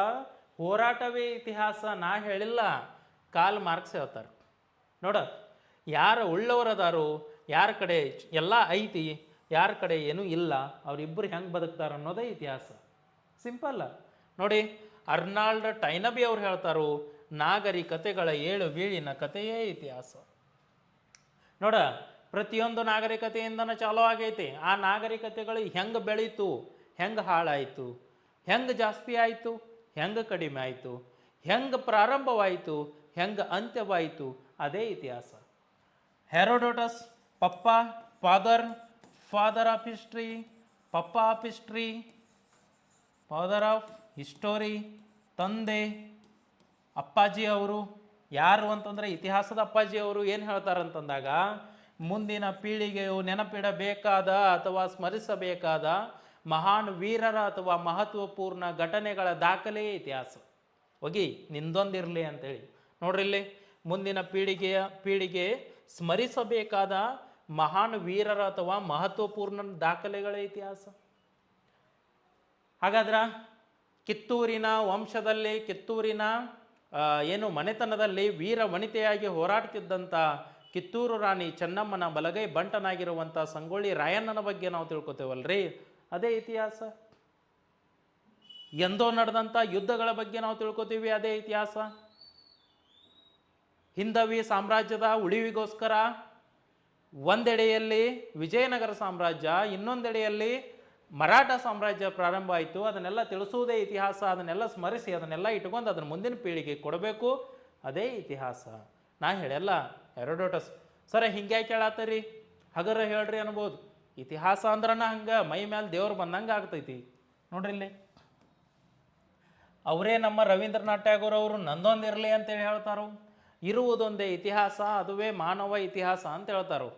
ಹೋರಾಟವೇ ಇತಿಹಾಸ. ನಾ ಹೇಳಿಲ್ಲ, ಕಾರ್ಲ್ ಮಾರ್ಕ್ಸ್ ಹೇಳ್ತಾರೆ. ನೋಡ, ಯಾರು ಉಳ್ಳವರದಾರು, ಯಾರ ಕಡೆ ಎಲ್ಲ ಐತಿ, ಯಾರ ಕಡೆ ಏನೂ ಇಲ್ಲ, ಅವರಿಬ್ಬರು ಹೆಂಗೆ ಬದುಕ್ತಾರೆ ಅನ್ನೋದೇ ಇತಿಹಾಸ. ಸಿಂಪಲ್ ನೋಡಿ. ಅರ್ನಾಲ್ಡ್ ಟೈನಬಿ ಅವ್ರು ಹೇಳ್ತಾರು, ನಾಗರಿಕತೆಗಳ 7 ಬೀಳಿನ ಕಥೆಯೇ ಇತಿಹಾಸ. ನೋಡ, ಪ್ರತಿಯೊಂದು ನಾಗರಿಕತೆಯಿಂದನೇ ಚಾಲೂ ಆಗೈತಿ. ಆ ನಾಗರಿಕತೆಗಳು ಹೆಂಗೆ ಬೆಳೀತು, ಹೆಂಗೆ ಹಾಳಾಯಿತು, ಹೆಂಗೆ ಜಾಸ್ತಿ ಆಯಿತು, ಹೆಂಗೆ ಕಡಿಮೆ ಆಯಿತು, ಹೆಂಗೆ ಪ್ರಾರಂಭವಾಯಿತು, ಹೆಂಗೆ ಅಂತ್ಯವಾಯಿತು, ಅದೇ ಇತಿಹಾಸ. Herodotus father of history, father of history, ತಂದೆ. ಅಪ್ಪಾಜಿ ಅವರು ಯಾರು ಅಂತಂದರೆ ಇತಿಹಾಸದ ಅಪ್ಪಾಜಿ ಅವರು ಏನು ಹೇಳ್ತಾರಂತಂದಾಗ, ಮುಂದಿನ ಪೀಳಿಗೆಯು ನೆನಪಿಡಬೇಕಾದ ಅಥವಾ ಸ್ಮರಿಸಬೇಕಾದ ಮಹಾನ್ ವೀರರ ಅಥವಾ ಮಹತ್ವಪೂರ್ಣ ಘಟನೆಗಳ ದಾಖಲೆಯೇ ಇತಿಹಾಸ. ಹೋಗಿ ನಿಂದೊಂದಿರಲಿ ಅಂತೇಳಿ ನೋಡ್ರಿ. ಇಲ್ಲಿ ಮುಂದಿನ ಪೀಳಿಗೆ ಸ್ಮರಿಸಬೇಕಾದ ಮಹಾನ್ ವೀರರ ಅಥವಾ ಮಹತ್ವಪೂರ್ಣ ದಾಖಲೆಗಳ ಇತಿಹಾಸ. ಹಾಗಾದ್ರೆ ಕಿತ್ತೂರಿನ ವಂಶದಲ್ಲಿ, ಕಿತ್ತೂರಿನ ಮನೆತನದಲ್ಲಿ ವೀರ ವನಿತೆಯಾಗಿ ಹೋರಾಡ್ತಿದ್ದಂಥ ಕಿತ್ತೂರು ರಾಣಿ ಚೆನ್ನಮ್ಮನ ಬಲಗೈ ಬಂಟನಾಗಿರುವಂಥ ಸಂಗೊಳ್ಳಿ ರಾಯಣ್ಣನ ಬಗ್ಗೆ ನಾವು ತಿಳ್ಕೊತೇವಲ್ರಿ, ಅದೇ ಇತಿಹಾಸ. ಎಂದೋ ನಡೆದಂಥ ಯುದ್ಧಗಳ ಬಗ್ಗೆ ನಾವು ತಿಳ್ಕೊತೀವಿ, ಅದೇ ಇತಿಹಾಸ. ಹಿಂದವಿ ಸಾಮ್ರಾಜ್ಯದ ಉಳಿವಿಗೋಸ್ಕರ ಒಂದೆಡೆಯಲ್ಲಿ ವಿಜಯನಗರ ಸಾಮ್ರಾಜ್ಯ, ಇನ್ನೊಂದೆಡೆಯಲ್ಲಿ ಮರಾಠ ಸಾಮ್ರಾಜ್ಯ ಪ್ರಾರಂಭ ಆಯಿತು. ಅದನ್ನೆಲ್ಲ ತಿಳಿಸುವುದೇ ಇತಿಹಾಸ. ಅದನ್ನೆಲ್ಲ ಸ್ಮರಿಸಿ ಅದನ್ನೆಲ್ಲ ಇಟ್ಕೊಂಡು ಅದನ್ನು ಮುಂದಿನ ಪೀಳಿಗೆಗೆ ಕೊಡಬೇಕು. ಅದೇ ಇತಿಹಾಸ. ನಾ ಹೇಳಲ್ಲ ಹೆರೋಡೋಟಸ್ ಸರ ಹಿಂಗೆ ಕೇಳತ್ತರಿ, ಹಗರ ಹೇಳ್ರಿ ಅನ್ಬೋದು. ಇತಿಹಾಸ ಅಂದ್ರನ ಹಂಗೆ ಮೈ ಮೇಲೆ ದೇವ್ರು ಬಂದಂಗೆ ಆಗ್ತೈತಿ. ನೋಡ್ರಿ ಇಲ್ಲಿ ಅವರೇ ನಮ್ಮ ರವೀಂದ್ರನಾಥ್ ಟ್ಯಾಗೋರ್ ಅವರು ನಂದೊಂದಿರಲಿ ಅಂತೇಳಿ ಹೇಳ್ತಾರೋ. ಇರುವುದೊಂದೇ ಇತಿಹಾಸ, ಅದುವೇ ಮಾನವ ಇತಿಹಾಸ ಅಂತ ಹೇಳ್ತಾರೋ.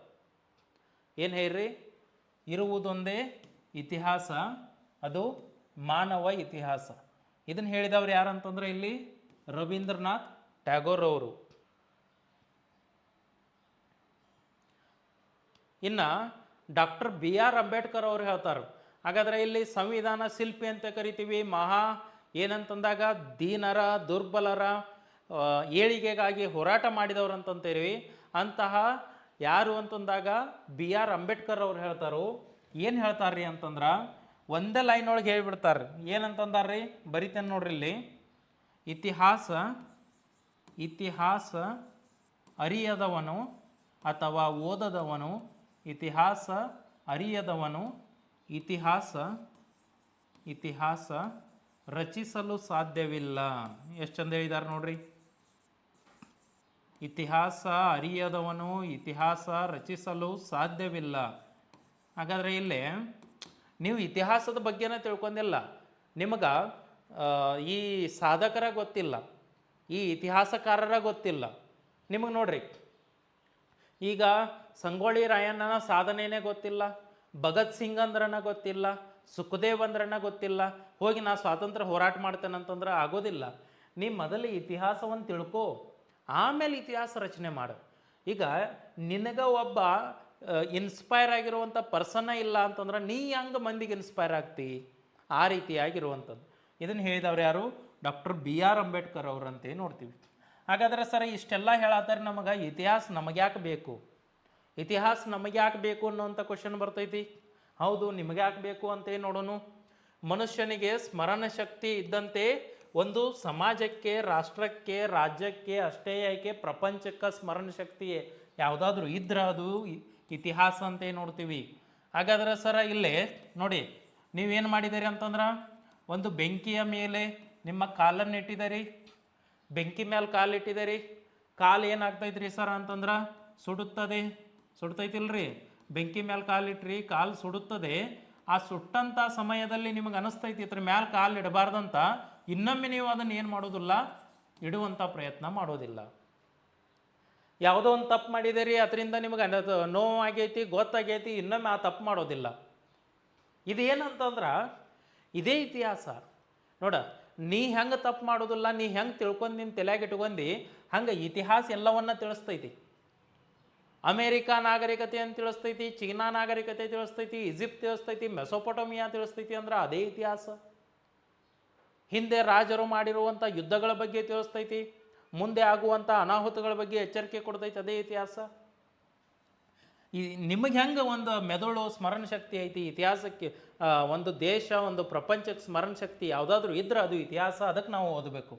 ಏನು ಹೇಳ್ರಿ? ಇರುವುದೊಂದೇ ಇತಿಹಾಸ, ಅದು ಮಾನವ ಇತಿಹಾಸ. ಇದನ್ನು ಹೇಳಿದವ್ರು ಯಾರಂತಂದ್ರೆ ಇಲ್ಲಿ ರವೀಂದ್ರನಾಥ್ ಟ್ಯಾಗೋರ್ ಅವರು. ಇನ್ನು ಡಾಕ್ಟರ್ ಬಿ ಆರ್ ಅಂಬೇಡ್ಕರ್ ಅವರು ಹೇಳ್ತಾರೆ. ಹಾಗಾದರೆ ಇಲ್ಲಿ ಸಂವಿಧಾನ ಶಿಲ್ಪಿ ಅಂತ ಕರಿತೀವಿ. ಏನಂತಂದಾಗ ದೀನರ ದುರ್ಬಲರ ಏಳಿಗೆಗಾಗಿ ಹೋರಾಟ ಮಾಡಿದವರು ಅಂತಂತೀವಿ. ಅಂತಹ ಯಾರು ಅಂತಂದಾಗ ಬಿ ಆರ್ ಅಂಬೇಡ್ಕರ್ ಅವ್ರು ಹೇಳ್ತಾರೋ. ಏನು ಹೇಳ್ತಾರ್ರಿ ಅಂತಂದ್ರೆ ಒಂದೇ ಲೈನ್ ಒಳಗೆ ಹೇಳಿಬಿಡ್ತಾರೆ. ಏನಂತಂದಾರ್ರಿ? ಬರಿತೇನೆ ನೋಡ್ರಿ ಇಲ್ಲಿ. ಇತಿಹಾಸ ಅರಿಯದವನು ಅಥವಾ ಓದದವನು, ಇತಿಹಾಸ ಅರಿಯದವನು ಇತಿಹಾಸ ರಚಿಸಲು ಸಾಧ್ಯವಿಲ್ಲ. ಎಷ್ಟು ಚಂದ ಹೇಳಿದ್ದಾರೆ ನೋಡ್ರಿ. ಇತಿಹಾಸ ಅರಿಯದವನು ಇತಿಹಾಸ ರಚಿಸಲು ಸಾಧ್ಯವಿಲ್ಲ. ಹಾಗಾದರೆ ಇಲ್ಲಿ ನೀವು ಇತಿಹಾಸದ ಬಗ್ಗೆನೇ ತಿಳ್ಕೊಂಡಿಲ್ಲ. ನಿಮಗೆ ಈ ಸಾಧಕರ ಗೊತ್ತಿಲ್ಲ, ಈ ಇತಿಹಾಸಕಾರರ ಗೊತ್ತಿಲ್ಲ. ನಿಮಗೆ ನೋಡ್ರಿ, ಈಗ ಸಂಗೊಳ್ಳಿ ರಾಯಣ್ಣನ ಸಾಧನೆಯೇ ಗೊತ್ತಿಲ್ಲ, ಭಗತ್ ಸಿಂಗ್ ಅಂದ್ರನ ಗೊತ್ತಿಲ್ಲ, ಸುಖದೇವ್ ಅಂದ್ರನ ಗೊತ್ತಿಲ್ಲ, ಹೋಗಿ ನಾ ಸ್ವಾತಂತ್ರ್ಯ ಹೋರಾಟ ಮಾಡ್ತೇನಂತಂದ್ರೆ ಆಗೋದಿಲ್ಲ. ನೀ ಮೊದಲು ಇತಿಹಾಸವನ್ನು ತಿಳ್ಕೊ, ಆಮೇಲೆ ಇತಿಹಾಸ ರಚನೆ ಮಾಡು. ಈಗ ನಿನಗೆ ಒಬ್ಬ ಇನ್ಸ್ಪೈರ್ ಆಗಿರುವಂಥ ಪರ್ಸನ್ನ ಇಲ್ಲ ಅಂತಂದ್ರೆ ನೀ ಹಂಗೆ ಮಂದಿಗೆ ಇನ್ಸ್ಪೈರ್ ಆಗ್ತಿ. ಆ ರೀತಿಯಾಗಿರುವಂಥದ್ದು. ಇದನ್ನು ಹೇಳಿದವ್ರು ಯಾರು? ಡಾಕ್ಟರ್ ಬಿ ಆರ್ ಅಂಬೇಡ್ಕರ್ ಅವರಂತೆ ನೋಡ್ತೀವಿ. ಹಾಗಾದರೆ ಸರ್ ಇಷ್ಟೆಲ್ಲ ಹೇಳತ್ತಾರೆ, ನಮಗೆ ಇತಿಹಾಸ ನಮಗೆ ಯಾಕೆ ಬೇಕು? ಇತಿಹಾಸ ನಮಗೆ ಯಾಕೆ ಬೇಕು ಅನ್ನೋಂಥ ಕ್ವಶನ್ ಬರ್ತೈತಿ. ಹೌದು, ನಿಮಗೆ ಯಾಕೆ ಬೇಕು ಅಂತ ನೋಡೋಣ. ಮನುಷ್ಯನಿಗೆ ಸ್ಮರಣ ಶಕ್ತಿ ಇದ್ದಂತೆ ಒಂದು ಸಮಾಜಕ್ಕೆ, ರಾಷ್ಟ್ರಕ್ಕೆ, ರಾಜ್ಯಕ್ಕೆ ಅಷ್ಟೇ ಯಾಕೆ ಪ್ರಪಂಚಕ್ಕೆ ಸ್ಮರಣ ಶಕ್ತಿ ಯಾವುದಾದ್ರೂ ಇದ್ರೆ ಅದು ಇತಿಹಾಸ ಅಂತ ನೋಡ್ತೀವಿ. ಹಾಗಾದ್ರೆ ಸರ ಇಲ್ಲೇ ನೋಡಿ, ನೀವೇನು ಮಾಡಿದ್ದೀರಿ ಅಂತಂದ್ರೆ ಒಂದು ಬೆಂಕಿಯ ಮೇಲೆ ನಿಮ್ಮ ಕಾಲನ್ನು ಇಟ್ಟಿದ್ದೀರಿ. ಬೆಂಕಿ ಮೇಲೆ ಕಾಲಿಟ್ಟಿದ್ದೀರಿ. ಕಾಲು ಏನಾಗ್ತೈತ್ರಿ ಸರ್ ಅಂತಂದ್ರೆ ಸುಡ್ತೈತಿಲ್ರಿ. ಬೆಂಕಿ ಮೇಲೆ ಕಾಲಿಟ್ರಿ, ಕಾಲು ಸುಡುತ್ತದೆ. ಆ ಸುಟ್ಟಂಥ ಸಮಯದಲ್ಲಿ ನಿಮಗೆ ಅನಿಸ್ತೈತಿ ಇದ್ರ ಮ್ಯಾಲೆ ಕಾಲು ಇಡಬಾರ್ದಂತ. ಇನ್ನೊಮ್ಮೆ ನೀವು ಅದನ್ನು ಏನು ಮಾಡೋದಿಲ್ಲ, ಇಡುವಂಥ ಪ್ರಯತ್ನ ಮಾಡೋದಿಲ್ಲ. ಯಾವುದೋ ಒಂದು ತಪ್ಪು ಮಾಡಿದ್ದೀರಿ, ಅದರಿಂದ ನಿಮಗೆ ನೋವಾಗೈತಿ, ಗೊತ್ತಾಗೈತಿ, ಇನ್ನೊಮ್ಮೆ ಆ ತಪ್ಪು ಮಾಡೋದಿಲ್ಲ. ಇದೇನಂತಂದ್ರೆ ಇದೇ ಇತಿಹಾಸ. ನೋಡ, ನೀ ಹೆಂಗೆ ತಪ್ಪು ಮಾಡೋದಿಲ್ಲ, ನೀ ಹೆಂಗೆ ತಿಳ್ಕೊಂಡು ನಿನ್ನ ತಲೆಯಾಗಿ ಇಟ್ಕೊಂಡು ಹಂಗೆ ಇತಿಹಾಸ ಎಲ್ಲವನ್ನ ತಿಳಿಸ್ತೈತಿ. ಅಮೇರಿಕಾ ನಾಗರಿಕತೆ ಅಂತ ತಿಳಿಸ್ತೈತಿ, ಚೀನಾ ನಾಗರಿಕತೆ ತಿಳಿಸ್ತೈತಿ, ಈಜಿಪ್ಟ್ ತಿಳಿಸ್ತೈತಿ, ಮೆಸೊಪೊಟೋಮಿಯಾ ತಿಳಿಸ್ತೈತಿ. ಅಂದ್ರೆ ಅದೇ ಇತಿಹಾಸ. ಹಿಂದೆ ರಾಜರು ಮಾಡಿರುವಂಥ ಯುದ್ಧಗಳ ಬಗ್ಗೆ ತಿಳಿಸ್ತೈತಿ, ಮುಂದೆ ಆಗುವಂಥ ಅನಾಹುತಗಳ ಬಗ್ಗೆ ಎಚ್ಚರಿಕೆ ಕೊಡ್ತೈತಿ. ಅದೇ ಇತಿಹಾಸ. ಈ ನಿಮಗೆ ಹೆಂಗೆ ಒಂದು ಮೆದುಳು ಸ್ಮರಣ ಶಕ್ತಿ ಐತಿ, ಇತಿಹಾಸಕ್ಕೆ ಒಂದು ದೇಶ, ಒಂದು ಪ್ರಪಂಚಕ್ಕೆ ಸ್ಮರಣ ಶಕ್ತಿ ಯಾವುದಾದ್ರೂ ಇದ್ರೆ ಅದು ಇತಿಹಾಸ. ಅದಕ್ಕೆ ನಾವು ಓದಬೇಕು.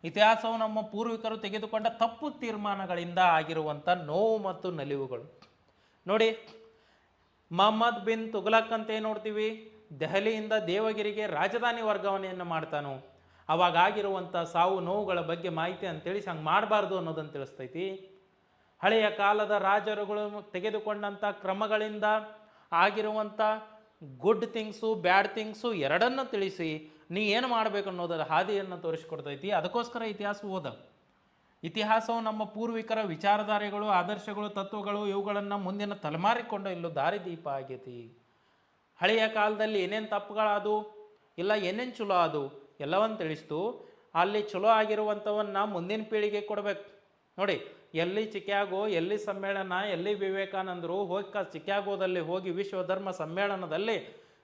ಇತಿಹಾಸವು ನಮ್ಮ ಪೂರ್ವಿಕರು ತೆಗೆದುಕೊಂಡ ತಪ್ಪು ತೀರ್ಮಾನಗಳಿಂದ ಆಗಿರುವಂಥ ನೋವು ಮತ್ತು ನಲಿವುಗಳು. ನೋಡಿ, ಮೊಹಮ್ಮದ್ ಬಿನ್ ತುಘಲಕ್ ಅಂತ ಏನು ನೋಡ್ತೀವಿ, ದೆಹಲಿಯಿಂದ ದೇವಗಿರಿಗೆ ರಾಜಧಾನಿ ವರ್ಗಾವಣೆಯನ್ನು ಮಾಡ್ತಾನೋ. ಅವಾಗ ಆಗಿರುವಂಥ ಸಾವು ನೋವುಗಳ ಬಗ್ಗೆ ಮಾಹಿತಿ ಅಂತೇಳಿ ಹಂಗೆ ಮಾಡಬಾರ್ದು ಅನ್ನೋದನ್ನು ತಿಳಿಸ್ತೈತಿ. ಹಳೆಯ ಕಾಲದ ರಾಜರುಗಳು ತೆಗೆದುಕೊಂಡಂಥ ಕ್ರಮಗಳಿಂದ ಆಗಿರುವಂಥ ಗುಡ್ ಥಿಂಗ್ಸು, ಬ್ಯಾಡ್ ಥಿಂಗ್ಸು ಎರಡನ್ನು ತಿಳಿಸಿ ನೀ ಏನು ಮಾಡಬೇಕು ಅನ್ನೋದರ ಹಾದಿಯನ್ನು ತೋರಿಸ್ಕೊಡ್ತೈತಿ. ಅದಕ್ಕೋಸ್ಕರ ಇತಿಹಾಸ ಓದ. ಇತಿಹಾಸವು ನಮ್ಮ ಪೂರ್ವಿಕರ ವಿಚಾರಧಾರೆಗಳು, ಆದರ್ಶಗಳು, ತತ್ವಗಳು ಇವುಗಳನ್ನು ಮುಂದಿನ ತಲೆಮಾರಿಕೊಂಡು ಇಲ್ಲೂ ದಾರಿದೀಪ ಆಗೈತಿ. ಹಳೆಯ ಕಾಲದಲ್ಲಿ ಏನೇನು ತಪ್ಪುಗಳಾದು, ಇಲ್ಲ ಏನೇನು ಚಲೋ ಅದು ಎಲ್ಲವನ್ನು ತಿಳಿಸ್ತು. ಅಲ್ಲಿ ಚಲೋ ಆಗಿರುವಂಥವನ್ನ ಮುಂದಿನ ಪೀಳಿಗೆ ಕೊಡಬೇಕು. ನೋಡಿ, ಎಲ್ಲಿ ಚಿಕಾಗೋ, ಎಲ್ಲಿ ಸಮ್ಮೇಳನ, ಎಲ್ಲಿ ವಿವೇಕಾನಂದರು ಹೋಗಿ ಚಿಕಾಗೋದಲ್ಲಿ ಹೋಗಿ ವಿಶ್ವ ಧರ್ಮ ಸಮ್ಮೇಳನದಲ್ಲಿ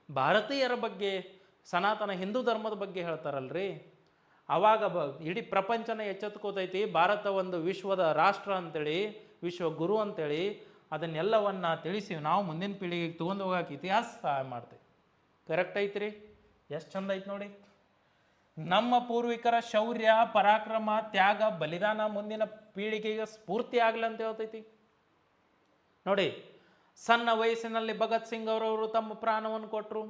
ಭಾರತೀಯರ ಬಗ್ಗೆ, ಸನಾತನ ಹಿಂದೂ ಧರ್ಮದ ಬಗ್ಗೆ ಹೇಳ್ತಾರಲ್ರಿ. ಆವಾಗ ಇಡೀ ಪ್ರಪಂಚನ ಎಚ್ಚೆತ್ಕೋತೈತಿ. ಭಾರತ ಒಂದು ವಿಶ್ವದ ರಾಷ್ಟ್ರ ಅಂತೇಳಿ, ವಿಶ್ವ ಗುರು ಅಂತೇಳಿ ಅದನ್ನೆಲ್ಲವನ್ನು ತಿಳಿಸಿ ನಾವು ಮುಂದಿನ ಪೀಳಿಗೆಗೆ ತೊಗೊಂಡು ಹೋಗೋಕೆ ಇತಿಹಾಸ ಸಹಾಯ ಮಾಡ್ತೇವೆ. ಕರೆಕ್ಟ್ ಐತ್ರಿ? ಎಷ್ಟು ಚಂದ ಐತೆ ನೋಡಿ. ನಮ್ಮ ಪೂರ್ವಿಕರ ಶೌರ್ಯ, ಪರಾಕ್ರಮ, ತ್ಯಾಗ, ಬಲಿದಾನ ಮುಂದಿನ ಪೀಳಿಗೆಗೆ ಸ್ಫೂರ್ತಿ ಆಗಲಿ ಅಂತ ಹೇಳ್ತೈತಿ. ನೋಡಿ, ಸಣ್ಣ ವಯಸ್ಸಿನಲ್ಲಿ ಭಗತ್ ಸಿಂಗ್ ಅವರವರು ತಮ್ಮ ಪ್ರಾಣವನ್ನು ಕೊಟ್ಟರು.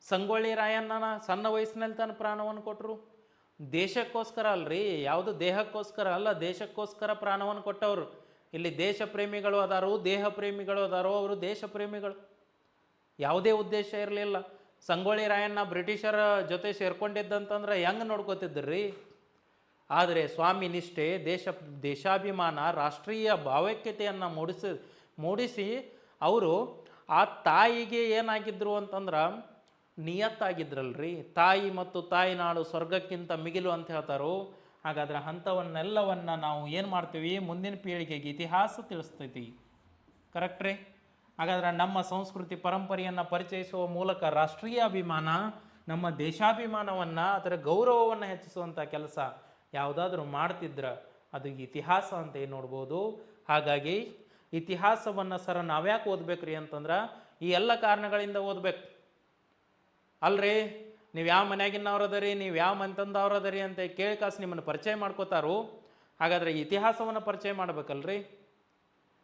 ಸಂಗೊಳ್ಳಿ ರಾಯಣ್ಣನ ಸಣ್ಣ ವಯಸ್ಸಿನಲ್ಲಿ ತನ್ನ ಪ್ರಾಣವನ್ನು ಕೊಟ್ಟರು. ದೇಶಕ್ಕೋಸ್ಕರ ಅಲ್ರಿ, ಯಾವುದು ದೇಹಕ್ಕೋಸ್ಕರ ಅಲ್ಲ, ದೇಶಕ್ಕೋಸ್ಕರ ಪ್ರಾಣವನ್ನು ಕೊಟ್ಟವರು. ಇಲ್ಲಿ ದೇಶ ಪ್ರೇಮಿಗಳು ಅದಾರು, ದೇಹ ಪ್ರೇಮಿಗಳು ಅದಾರೋ, ಅವರು ದೇಶ ಪ್ರೇಮಿಗಳು. ಯಾವುದೇ ಉದ್ದೇಶ ಇರಲಿಲ್ಲ. ಸಂಗೊಳ್ಳಿ ರಾಯಣ್ಣ ಬ್ರಿಟಿಷರ ಜೊತೆ ಸೇರ್ಕೊಂಡಿದ್ದಂತಂದ್ರೆ ಹೆಂಗೆ ನೋಡ್ಕೋತಿದ್ರಿ. ಆದರೆ ಸ್ವಾಮಿ ನಿಷ್ಠೆ, ದೇಶಾಭಿಮಾನ, ರಾಷ್ಟ್ರೀಯ ಭಾವೈಕ್ಯತೆಯನ್ನು ಮೂಡಿಸಿ ಅವರು ಆ ತಾಯಿಗೆ ಏನಾಗಿದ್ರು ಅಂತಂದ್ರೆ ನಿಯತ್ತಾಗಿದ್ರಲ್ರಿ. ತಾಯಿ ಮತ್ತು ತಾಯಿನಾಡು ಸ್ವರ್ಗಕ್ಕಿಂತ ಮಿಗಿಲು ಅಂತ ಹೇಳ್ತಾರೋ. ಹಾಗಾದ್ರೆ ಅಂಥವನ್ನೆಲ್ಲವನ್ನು ನಾವು ಏನು ಮಾಡ್ತೀವಿ, ಮುಂದಿನ ಪೀಳಿಗೆಗೆ ಇತಿಹಾಸ ತಿಳಿಸ್ತೈತಿ. ಕರೆಕ್ಟ್ ರೀ? ಹಾಗಾದ್ರೆ ನಮ್ಮ ಸಂಸ್ಕೃತಿ ಪರಂಪರೆಯನ್ನು ಪರಿಚಯಿಸುವ ಮೂಲಕ ರಾಷ್ಟ್ರೀಯ ಅಭಿಮಾನ, ನಮ್ಮ ದೇಶಾಭಿಮಾನವನ್ನು, ಅದರ ಗೌರವವನ್ನು ಹೆಚ್ಚಿಸುವಂಥ ಕೆಲಸ ಯಾವುದಾದ್ರೂ ಮಾಡ್ತಿದ್ರೆ ಅದು ಇತಿಹಾಸ ಅಂತ ಏನು ನೋಡ್ಬೋದು. ಹಾಗಾಗಿ ಇತಿಹಾಸವನ್ನು ಸರ ನಾವ್ಯಾಕೆ ಓದ್ಬೇಕ್ರಿ ಅಂತಂದ್ರೆ ಈ ಎಲ್ಲ ಕಾರಣಗಳಿಂದ ಓದ್ಬೇಕು. ಅಲ್ರಿ, ನೀವು ಯಾವ ಮನ್ಯಾಗಿನವ್ರದರಿ, ನೀವು ಯಾವ ಮಂತಂದವ್ರದರಿ ಅಂತ ಕೇಳಿ ಕಾಸು ನಿಮ್ಮನ್ನು ಪರಿಚಯ ಮಾಡ್ಕೋತಾರೋ. ಹಾಗಾದರೆ ಇತಿಹಾಸವನ್ನು ಪರಿಚಯ ಮಾಡ್ಬೇಕಲ್ರಿ.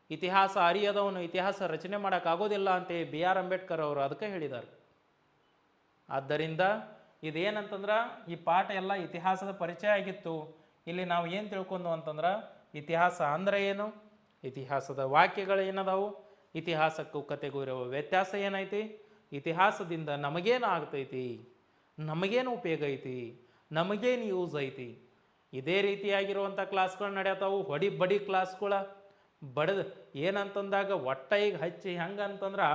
ಇತಿಹಾಸ ಅರಿಯದವನು ಇತಿಹಾಸ ರಚನೆ ಮಾಡೋಕ್ಕಾಗೋದಿಲ್ಲ ಅಂತ BR ಅಂಬೇಡ್ಕರ್ ಅವರು ಅದಕ್ಕೆ ಹೇಳಿದ್ದಾರೆ. ಆದ್ದರಿಂದ ಇದೇನಂತಂದ್ರೆ ಈ ಪಾಠ ಎಲ್ಲ ಇತಿಹಾಸದ ಪರಿಚಯ ಆಗಿತ್ತು. ಇಲ್ಲಿ ನಾವು ಏನು ತಿಳ್ಕೊಂಡು ಅಂತಂದ್ರೆ ಇತಿಹಾಸ ಅಂದರೆ ಏನು, ಇತಿಹಾಸದ ವಾಕ್ಯಗಳು ಏನದಾವು, ಇತಿಹಾಸಕ್ಕೂ ಕತೆಗೂ ಇರೋ ವ್ಯತ್ಯಾಸ ಏನೈತಿ, ಇತಿಹಾಸದಿಂದ ನಮಗೇನು ಆಗ್ತೈತಿ, ನಮಗೇನು ಉಪಯೋಗ ಐತಿ, ನಮಗೇನು ಯೂಸ್ ಐತಿ. ಇದೇ ರೀತಿಯಾಗಿರುವಂಥ ಕ್ಲಾಸ್ಗಳು ನಡೆಯತ್ತಾವು. ಬಡಿ ಕ್ಲಾಸ್ಗಳ ಬಡದು ಏನಂತಂದಾಗ ಒಟ್ಟ ಈಗ ಹಚ್ಚಿ ಹೆಂಗಂತಂದ್ರೆ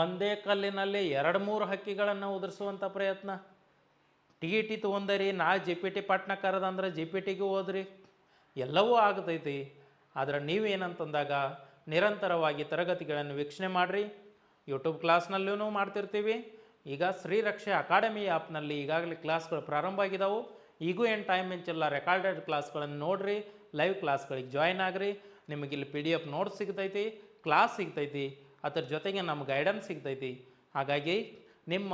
ಒಂದೇ ಕಲ್ಲಿನಲ್ಲಿ 2-3 ಹಕ್ಕಿಗಳನ್ನು ಉದುರಿಸುವಂಥ ಪ್ರಯತ್ನ. TET ತೊಗೊಂಡರಿ, ನಾ GPT ಪಟ್ನ ಕರೆದಂದ್ರೆ GPTಗೂ ಓದ್ರಿ, ಎಲ್ಲವೂ ಆಗ್ತೈತಿ. ಆದರೆ ನೀವೇನಂತಂದಾಗ ನಿರಂತರವಾಗಿ ತರಗತಿಗಳನ್ನು ವೀಕ್ಷಣೆ ಮಾಡಿರಿ. ಯೂಟ್ಯೂಬ್ ಕ್ಲಾಸ್ನಲ್ಲೂ ಮಾಡ್ತಿರ್ತೀವಿ. ಈಗ ಶ್ರೀರಕ್ಷೆ ಅಕಾಡೆಮಿ ಆ್ಯಪ್ನಲ್ಲಿ ಈಗಾಗಲೇ ಕ್ಲಾಸ್ಗಳು ಪ್ರಾರಂಭ ಆಗಿದ್ದಾವೆ. ಈಗೂ ಏನು ಟೈಮ್ ಮಿಂಚಿಲ್ಲ, ರೆಕಾರ್ಡೆಡ್ ಕ್ಲಾಸ್ಗಳನ್ನು ನೋಡಿರಿ, ಲೈವ್ ಕ್ಲಾಸ್ಗಳಿಗೆ ಜಾಯ್ನ್ ಆಗಿರಿ. ನಿಮಗಿಲ್ಲಿ PDF ನೋಟ್ಸ್ ಸಿಗ್ತೈತಿ, ಕ್ಲಾಸ್ ಸಿಗ್ತೈತಿ, ಅದರ ಜೊತೆಗೆ ನಮ್ಮ ಗೈಡೆನ್ಸ್ ಸಿಗ್ತೈತಿ. ಹಾಗಾಗಿ ನಿಮ್ಮ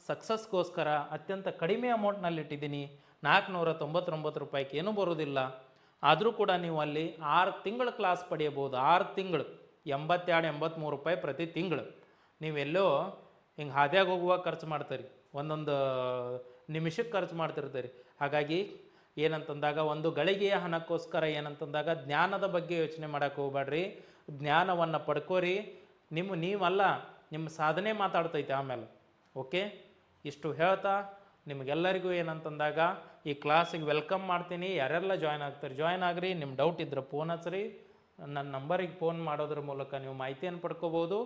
ಸಕ್ಸಸ್ಗೋಸ್ಕರ ಅತ್ಯಂತ ಕಡಿಮೆ ಅಮೌಂಟ್ನಲ್ಲಿಟ್ಟಿದ್ದೀನಿ. 499 ರೂಪಾಯಿಗೆ ಏನೂ ಬರೋದಿಲ್ಲ. ಆದರೂ ಕೂಡ ನೀವು ಅಲ್ಲಿ 6 ತಿಂಗಳು ಕ್ಲಾಸ್ ಪಡೆಯಬಹುದು. 6 ತಿಂಗಳು 82-83 ರೂಪಾಯಿ ಪ್ರತಿ ತಿಂಗಳು. ನೀವೆಲ್ಲೋ ಹಿಂಗೆ ಹಾದ್ಯಾಗ ಹೋಗುವಾಗ ಖರ್ಚು ಮಾಡ್ತೀರಿ, ಒಂದೊಂದು ನಿಮಿಷಕ್ಕೆ ಖರ್ಚು ಮಾಡ್ತಿರ್ತೀರಿ. ಹಾಗಾಗಿ ಏನಂತಂದಾಗ ಒಂದು ಗಳಿಗೆಯ ಹಣಕ್ಕೋಸ್ಕರ ಏನಂತಂದಾಗ ಜ್ಞಾನದ ಬಗ್ಗೆ ಯೋಚನೆ ಮಾಡೋಕ್ಕೆ ಹೋಗ್ಬೇಡ್ರಿ. ಜ್ಞಾನವನ್ನು ಪಡ್ಕೋರಿ. ನೀವಲ್ಲ, ನಿಮ್ಮ ಸಾಧನೆ ಮಾತಾಡ್ತೈತೆ ಆಮೇಲೆ. ಓಕೆ, ಇಷ್ಟು ಹೇಳ್ತಾ ನಿಮಗೆಲ್ಲರಿಗೂ ಏನಂತಂದಾಗ ಈ ಕ್ಲಾಸಿಗೆ ವೆಲ್ಕಮ್ ಮಾಡ್ತೀನಿ. ಯಾರೆಲ್ಲ ಜಾಯ್ನ್ ಆಗ್ತಾರೆ ಜಾಯ್ನ್ ಆಗ್ರಿ. ನಿಮ್ಮ ಡೌಟ್ ಇದ್ರೆ ಫೋನ್ ಹಚ್ಚಿರಿ. ನನ್ನ ನಂಬರಿಗೆ ಫೋನ್ ಮಾಡೋದ್ರ ಮೂಲಕ ನೀವು ಮಾಹಿತಿಯನ್ನು ಪಡ್ಕೋಬೋದು.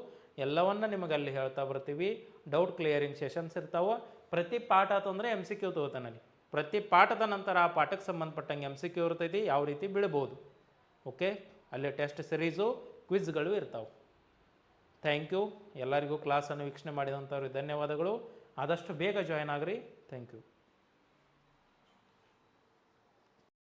ಎಲ್ಲವನ್ನ ನಿಮಗೆ ಅಲ್ಲಿ ಹೇಳ್ತಾ ಬರ್ತೀವಿ. ಡೌಟ್ ಕ್ಲಿಯರಿಂಗ್ ಸೆಷನ್ಸ್ ಇರ್ತಾವೆ. ಪ್ರತಿ ಪಾಠ ಅಂತಂದರೆ MCQ ತೊಗೋತಾನಲ್ಲಿ. ಪ್ರತಿ ಪಾಠದ ನಂತರ ಆ ಪಾಠಕ್ಕೆ ಸಂಬಂಧಪಟ್ಟಂಗೆ MCQ ಇರ್ತೈತಿ, ಯಾವ ರೀತಿ ಬೀಳ್ಬೋದು. ಓಕೆ, ಅಲ್ಲಿ ಟೆಸ್ಟ್ ಸಿರೀಸು, ಕ್ವಿಜ್ಗಳು ಇರ್ತಾವೆ. Thank you. ಎಲ್ಲರಿಗೂ ಕ್ಲಾಸನ್ನು ವೀಕ್ಷಣೆ ಮಾಡಿದಂಥವ್ರಿಗೆ ಧನ್ಯವಾದಗಳು. ಆದಷ್ಟು ಬೇಗ ಜಾಯ್ನ್ ಆಗ್ರಿ. Thank you.